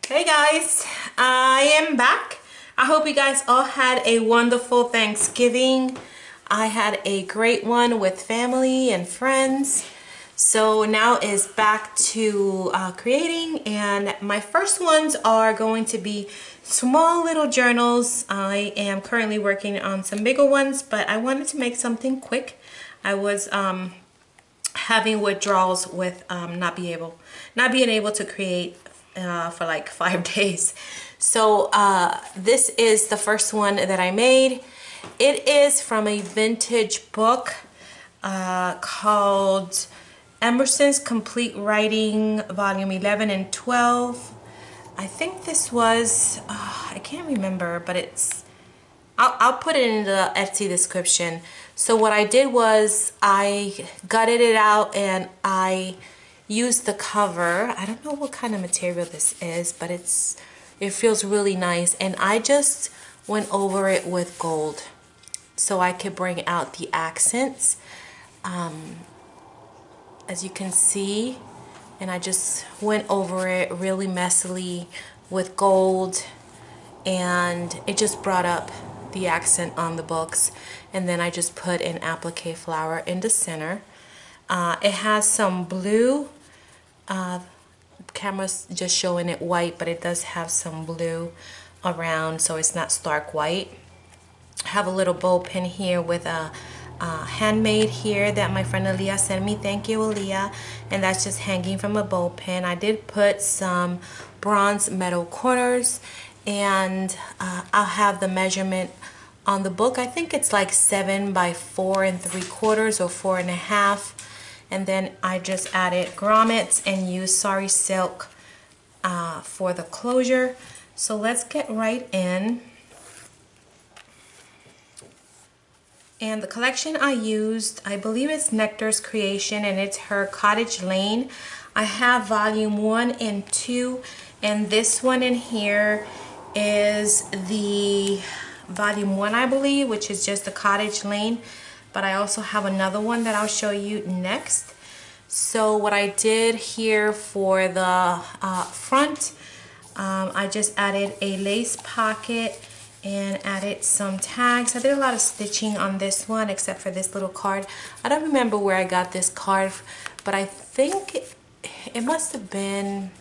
Hey guys, I am back. I hope you guys all had a wonderful Thanksgiving. I had a great one with family and friends. So now is back to creating, and my first ones are going to be small little journals. I am currently working on some bigger ones, but I wanted to make something quick. I was having withdrawals with not being able to create for like 5 days. So this is the first one that I made. It is from a vintage book called Emerson's Complete Writing, volume 11 and 12. I think this was, I can't remember, but I'll put it in the Etsy description. So what I did was I gutted it out and I used the cover. I don't know what kind of material this is, but it feels really nice, and I just went over it with gold so I could bring out the accents, as you can see, and I just went over it really messily with gold, and it just brought up the accent on the books. And then I just put an applique flower in the center. It has some blue. Camera's just showing it white, but it does have some blue around, so it's not stark white. I have a little bow pin here with a handmade here that my friend Aaliyah sent me. Thank you, Aaliyah. And that's just hanging from a bow pin. I did put some bronze metal corners, and I'll have the measurement on the book. I think it's like 7 by 4 3/4 or 4 1/2. And then I just added grommets and used sari silk for the closure. So let's get right in. And the collection I used, I believe it's Nectar's creation, and it's her Cottage Lane. I have volume 1 and 2, and this one in here is the volume 1, I believe, which is just the Cottage Lane. But I also have another one that I'll show you next. So what I did here for the front, I just added a lace pocket and added some tags. I did a lot of stitching on this one, except for this little card. I don't remember where I got this card, but I think it must have been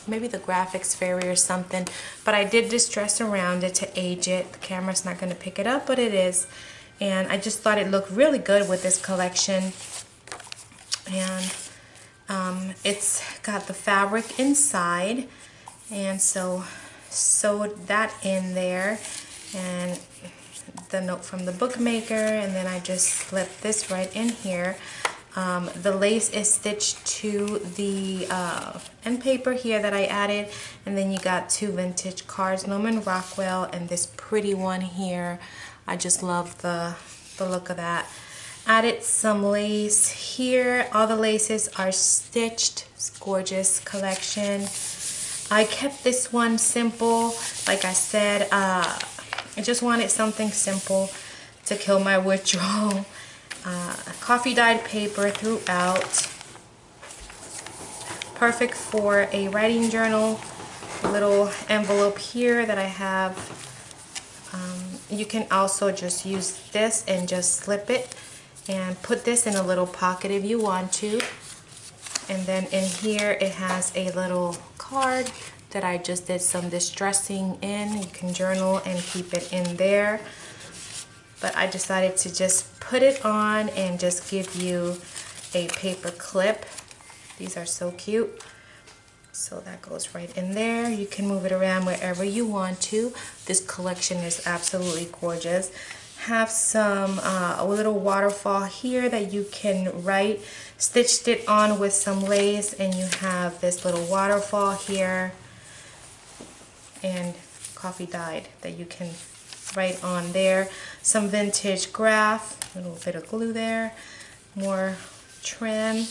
maybe the Graphics Fairy or something. But I did distress around it to age it. The camera's not going to pick it up, but it is. And I just thought it looked really good with this collection. And it's got the fabric inside, and so sewed that in there, and the note from the bookmaker, and then I just slipped this right in here. The lace is stitched to the end paper here that I added, and then you got 2 vintage cards, Norman Rockwell, and this pretty one here. I just love the look of that. Added some lace here. All the laces are stitched. It's a gorgeous collection. I kept this one simple. Like I said, I just wanted something simple to kill my withdrawal. Coffee dyed paper throughout. Perfect for a writing journal. A little envelope here that I have. You can also just use this and just slip it and put this in a little pocket if you want to. And then in here it has a little card that I just did some distressing in. You can journal and keep it in there. But I decided to just put it on and just give you a paper clip. These are so cute. So that goes right in there. You can move it around wherever you want to. This collection is absolutely gorgeous. Have some a little waterfall here that you can write. Stitched it on with some lace, and you have this little waterfall here, and coffee dyed that you can write on there. Some vintage graph, a little bit of glue there, more trim.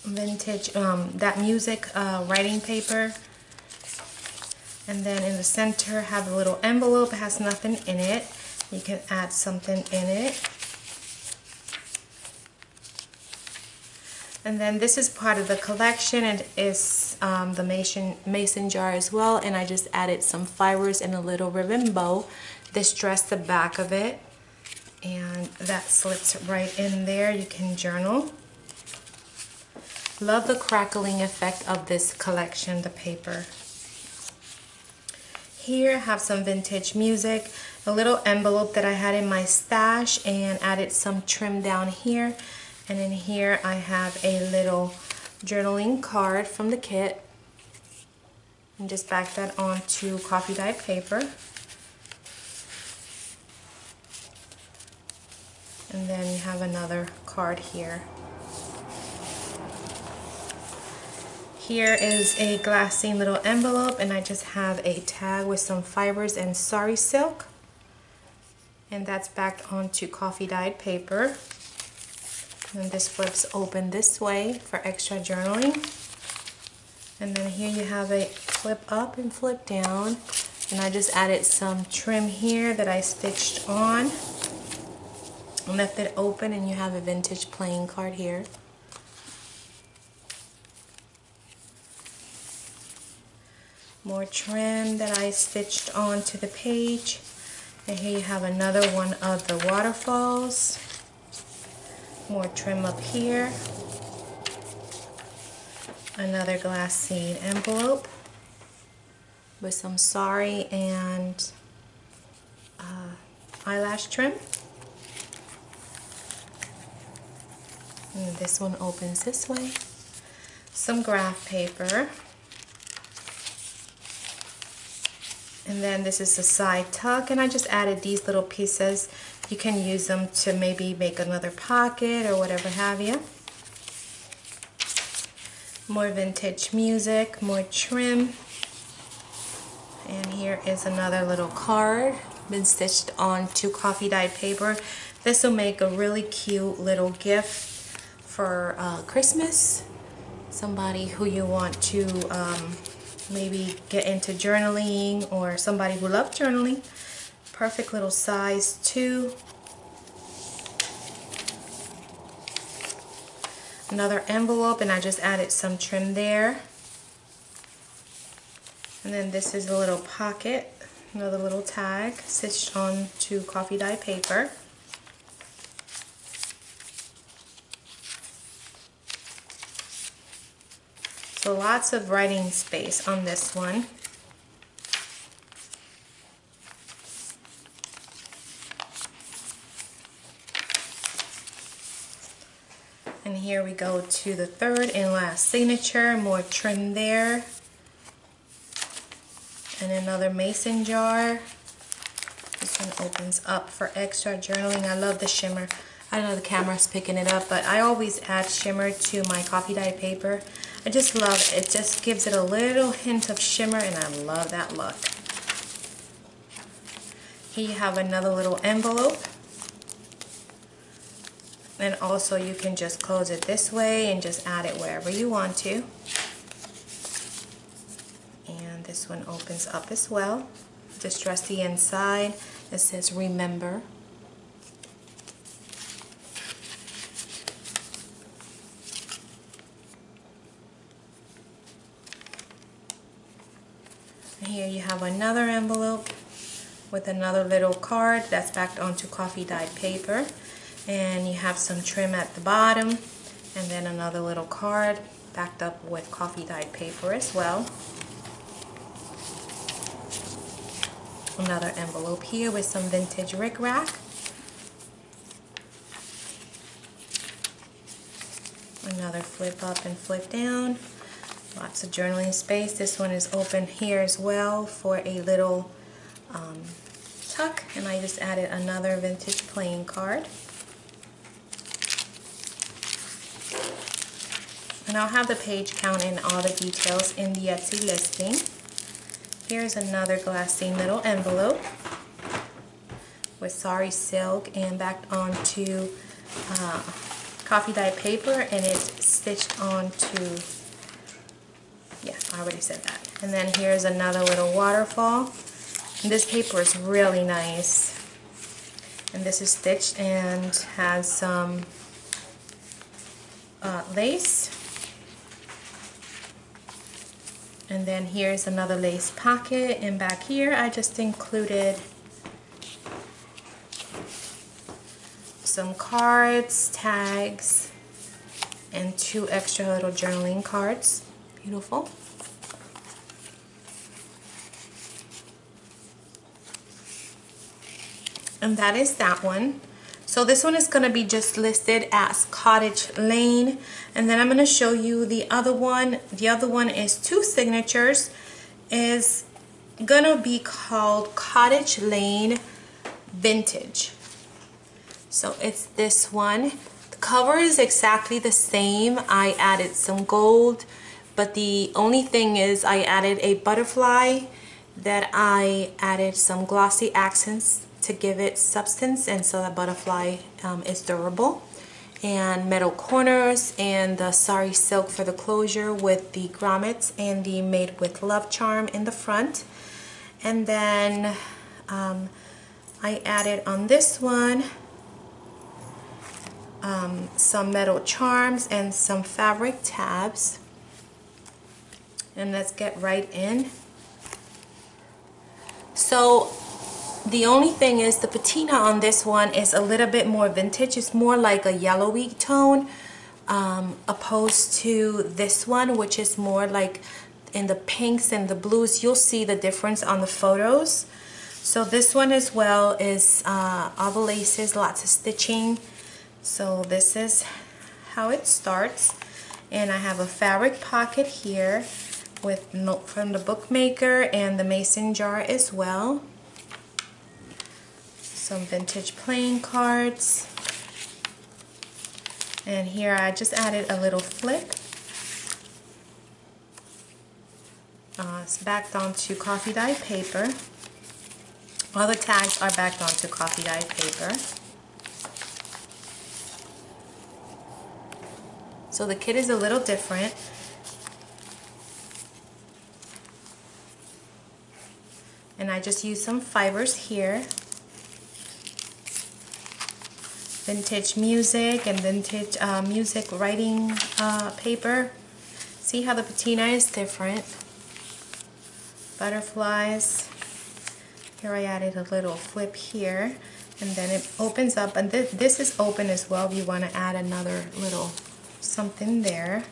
Vintage that music writing paper, and then in the center have a little envelope. It has nothing in it. You can add something in it. And then this is part of the collection, and it's the mason jar as well, and I just added some fibers and a little ribbon bow. This dressed the back of it, and that slips right in there. You can journal. Love the crackling effect of this collection, the paper. Here I have some vintage music, a little envelope that I had in my stash, and added some trim down here. And in here I have a little journaling card from the kit, and just back that onto coffee dyed paper. And then you have another card here. Here is a glassine little envelope, and I just have a tag with some fibers and sari silk, and that's backed onto coffee dyed paper. And this flips open this way for extra journaling. And then here you have a flip up and flip down, and I just added some trim here that I stitched on and left it open, and you have a vintage playing card here. More trim that I stitched onto the page, and here you have another one of the waterfalls. More trim up here. Another glassine envelope with some sari and eyelash trim. And this one opens this way. Some graph paper. And then this is a side tuck, and I just added these little pieces. You can use them to maybe make another pocket or whatever have you. More vintage music, more trim. And here is another little card, been stitched onto coffee dyed paper. This will make a really cute little gift for Christmas. Somebody who you want to maybe get into journaling, or somebody who loves journaling. Perfect little size too. Another envelope, and I just added some trim there. And then this is a little pocket, another little tag stitched on to coffee dye paper. So lots of writing space on this one. And here we go to the third and last signature, more trim there. And another mason jar. This one opens up for extra journaling. I love the shimmer. I know the camera's picking it up, but I always add shimmer to my coffee dye paper. I just love it. It just gives it a little hint of shimmer, and I love that look. Here you have another little envelope. And also you can just close it this way and just add it wherever you want to. And this one opens up as well. Just dress the inside. It says remember. Here you have another envelope with another little card that's backed onto coffee dyed paper, and you have some trim at the bottom, and then another little card backed up with coffee dyed paper as well. Another envelope here with some vintage rickrack. Another flip up and flip down. Lots of journaling space. This one is open here as well for a little tuck, and I just added another vintage playing card. And I'll have the page count and all the details in the Etsy listing. Here's another glassine little envelope with sari silk and backed onto coffee dyed paper, and it's stitched onto, yeah, I already said that. And then here's another little waterfall. And this paper is really nice. And this is stitched and has some lace. And then here's another lace pocket, and back here I just included some cards, tags, and 2 extra little journaling cards. Beautiful. And that is that one. So this one is going to be just listed as Cottage Lane, and then I'm going to show you the other one. The other one is 2 signatures, is going to be called Cottage Lane Vintage. So it's this one. The cover is exactly the same. I added some gold, but the only thing is I added a butterfly, that I added some glossy accents to give it substance, and so the butterfly is durable, and metal corners, and the sari silk for the closure with the grommets and the Made with Love charm in the front. And then I added on this one some metal charms and some fabric tabs. And let's get right in. So the only thing is the patina on this one is a little bit more vintage. It's more like a yellowy tone, opposed to this one, which is more like in the pinks and the blues. You'll see the difference on the photos. So this one as well is all the laces, lots of stitching. So this is how it starts. And I have a fabric pocket here with note from the bookmaker and the mason jar as well. Some vintage playing cards, and here I just added a little flip. It's backed onto coffee dye paper. All the tags are backed onto coffee dye paper. So the kit is a little different. And I just used some fibers here. Vintage music and vintage music writing paper. See how the patina is different. Butterflies. Here I added a little flip here, and then it opens up, and this is open as well if you want to add another little something there.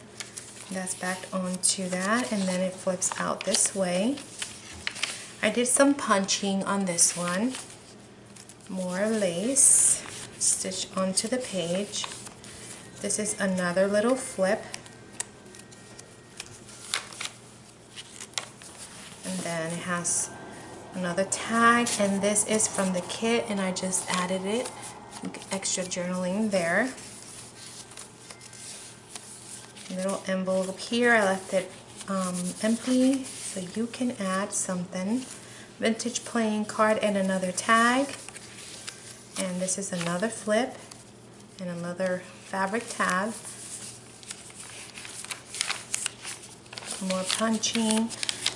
That's backed onto that, and then it flips out this way. I did some punching on this one. More lace. Stitch onto the page. This is another little flip, and then it has another tag, and this is from the kit, and I just added it, extra journaling there. Little envelope here, I left it empty so you can add something. Vintage playing card and another tag. And this is another flip and another fabric tab. More punching.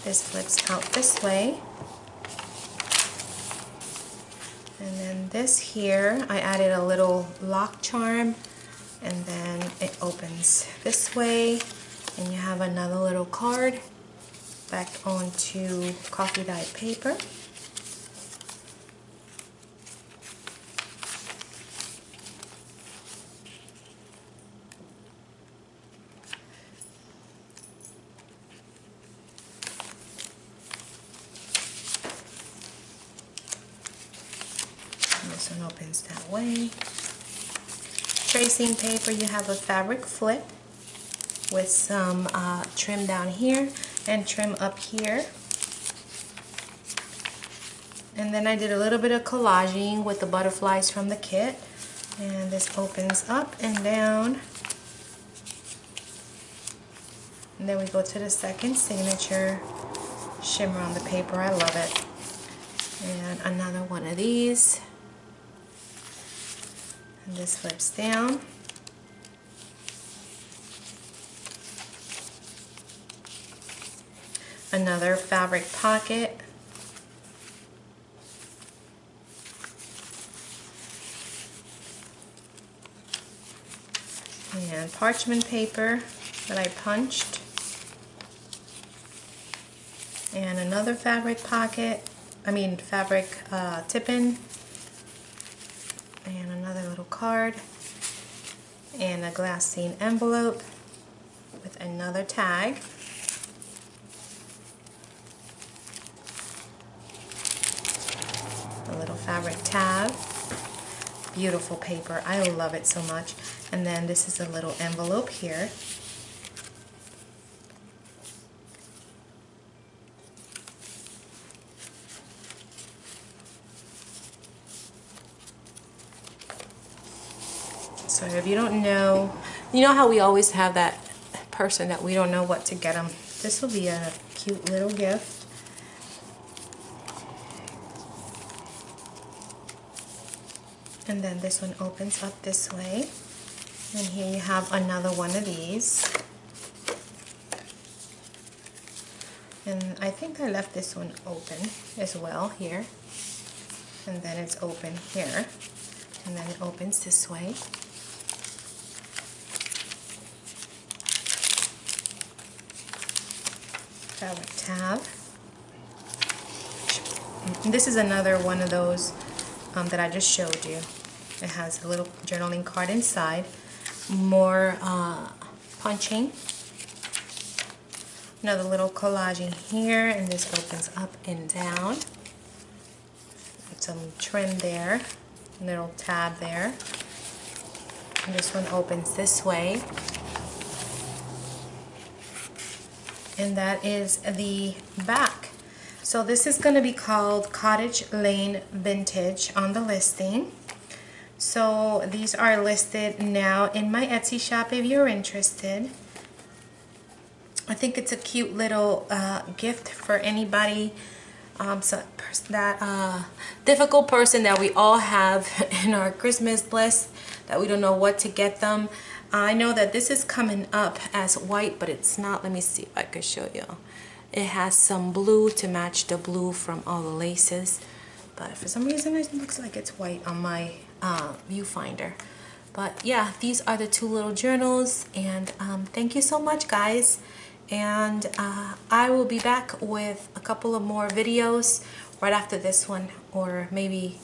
This flips out this way. And then this here, I added a little lock charm, and then it opens this way, and you have another little card backed onto coffee dye paper. This one opens that way. Tracing paper, you have a fabric flip with some trim down here and trim up here. And then I did a little bit of collaging with the butterflies from the kit. And this opens up and down. And then we go to the second signature. Shimmer on the paper, I love it. And another one of these. And this flips down. Another fabric pocket. and parchment paper that I punched, and another fabric pocket, fabric tip-in, and another little card, and a glassine envelope with another tag. A little fabric tab. Beautiful paper. I love it so much. And then this is a little envelope here. So if you don't know, you know how we always have that person that we don't know what to get them. This will be a cute little gift. And then this one opens up this way. And here you have another one of these. And I think I left this one open as well here. And then it's open here. And then it opens this way. Fabric tab. And this is another one of those that I just showed you. It has a little journaling card inside, more punching, another little collaging here, and this opens up and down. Some trim there, little tab there. And this one opens this way. And that is the back. So this is going to be called Cottage Lane Vintage on the listing. So these are listed now in my Etsy shop if you're interested. I think it's a cute little gift for anybody, difficult person that we all have in our Christmas list that we don't know what to get them. I know that this is coming up as white, but it's not. Let me see if I can show you. It has some blue to match the blue from all the laces, but for some reason it looks like it's white on my viewfinder. But yeah, these are the two little journals, and thank you so much, guys. And I will be back with a couple of more videos right after this one, or maybe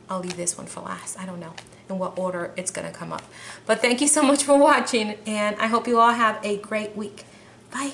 I'll leave this one for last. I don't know in what order it's gonna come up. But thank you so much for watching, and I hope you all have a great week. Bye.